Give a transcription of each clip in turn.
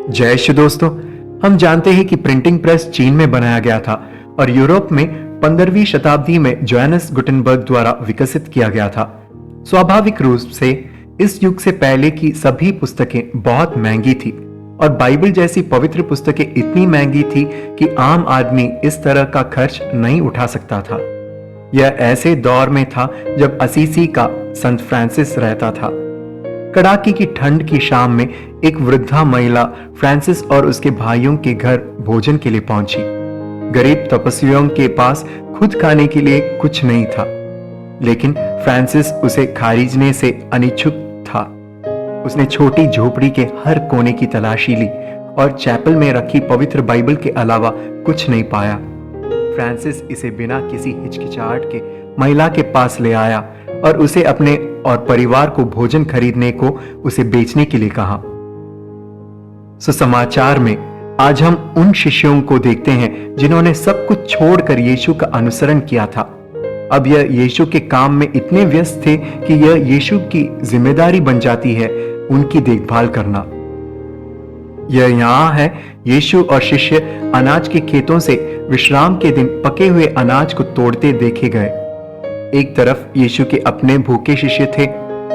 जय श्री दोस्तों। हम जानते हैं कि प्रिंटिंग प्रेस चीन में बनाया गया था और यूरोप में 15वीं शताब्दी में जोहानस गुटेनबर्ग द्वारा विकसित किया गया था। स्वाभाविक रूप से इस युग से पहले की सभी पुस्तकें बहुत महंगी थी और बाइबल जैसी पवित्र पुस्तकें इतनी महंगी थी कि आम आदमी इस तरह का खर्च नहीं उठा सकता था। यह ऐसे दौर में था जब असीसी का संत फ्रांसिस रहता था। कड़ाके की ठंड की शाम में एक वृद्धा महिला फ्रांसिस और उसके भाइयों के घर भोजन के लिए पहुंची। गरीब तपस्वियों के पास खुद खाने के लिए कुछ नहीं था, लेकिन फ्रांसिस उसे खरीदने से अनिच्छुक था। उसने छोटी झोपड़ी के हर कोने की तलाशी ली और चैपल में रखी पवित्र बाइबल के अलावा कुछ नहीं पाया। फ्रांसिस इसे बिना किसी हिचकिचाहट के महिला के पास ले आया और उसे अपने और परिवार को भोजन खरीदने को उसे बेचने के लिए कहा। सुसमाचार में आज हम उन शिष्यों को देखते हैं जिन्होंने सब कुछ छोड़कर यीशु का अनुसरण किया था। अब यह यीशु के काम में इतने व्यस्त थे कि यह यीशु की जिम्मेदारी बन जाती है उनकी देखभाल करना। यह यहाँ है, यीशु और शिष्य अनाज के खेतों से विश्राम के दिन पके हुए अनाज को तोड़ते देखे गए। एक तरफ यीशु के अपने भूखे शिष्य थे,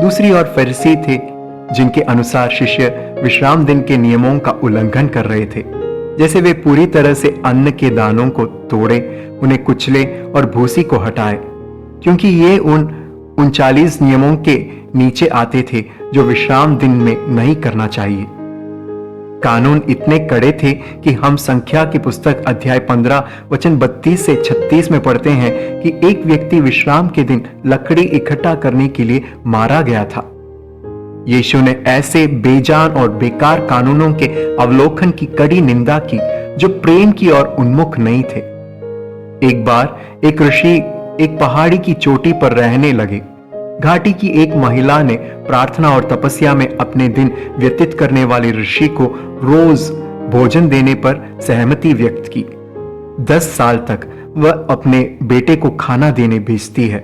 दूसरी ओर फरीसी थे जिनके अनुसार शिष्य विश्राम दिन के नियमों का उल्लंघन कर रहे थे। जैसे वे पूरी तरह से अन्न के दानों को तोड़े, उन्हें कुचले और भूसी को हटाए, क्योंकि ये उन 39 नियमों के नीचे आते थे जो विश्राम दिन में नहीं करना चाहिए। कानून इतने कड़े थे कि हम संख्या की पुस्तक अध्याय 15 वचन 32 से 36 में पढ़ते हैं कि एक व्यक्ति विश्राम के दिन लकड़ी इकट्ठा करने के लिए मारा गया था। यीशु ने ऐसे बेजान और बेकार कानूनों के अवलोकन की कड़ी निंदा की जो प्रेम की ओर उन्मुख नहीं थे। एक बार एक ऋषि एक पहाड़ी की चोटी पर रहने लगे। घाटी की एक महिला ने प्रार्थना और तपस्या में अपने दिन व्यतीत करने वाले ऋषि को रोज भोजन देने पर सहमति व्यक्त की। 10 साल तक वह अपने बेटे को खाना देने भेजती है।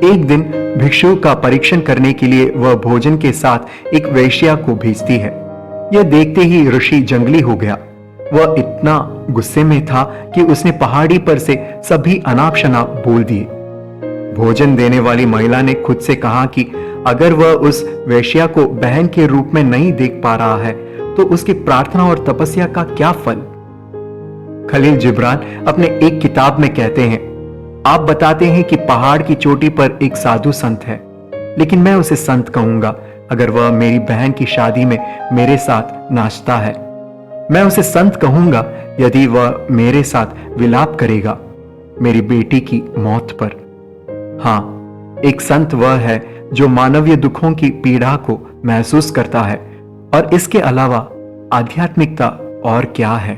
एक दिन भिक्षु का परीक्षण करने के लिए वह भोजन के साथ एक वेश्या को भेजती है। यह देखते ही ऋषि जंगली हो गया। वह इतना गुस्से में था कि उसने पहाड़ी पर से सभी अनाप शनाप बोल दिए। भोजन देने वाली महिला ने खुद से कहा कि अगर वह उस वेश्या को बहन के रूप में नहीं देख पा रहा है तो उसकी प्रार्थना और तपस्या का क्या फल। खलील जिब्रान अपने एक किताब में कहते हैं, आप बताते हैं कि पहाड़ की चोटी पर एक साधु संत है, लेकिन मैं उसे संत कहूंगा अगर वह मेरी बहन की शादी में मेरे साथ नाचता है। मैं उसे संत कहूंगा यदि वह मेरे साथ विलाप करेगा मेरी बेटी की मौत पर। हाँ, एक संत वह है जो मानवीय दुखों की पीड़ा को महसूस करता है, और इसके अलावा आध्यात्मिकता और क्या है।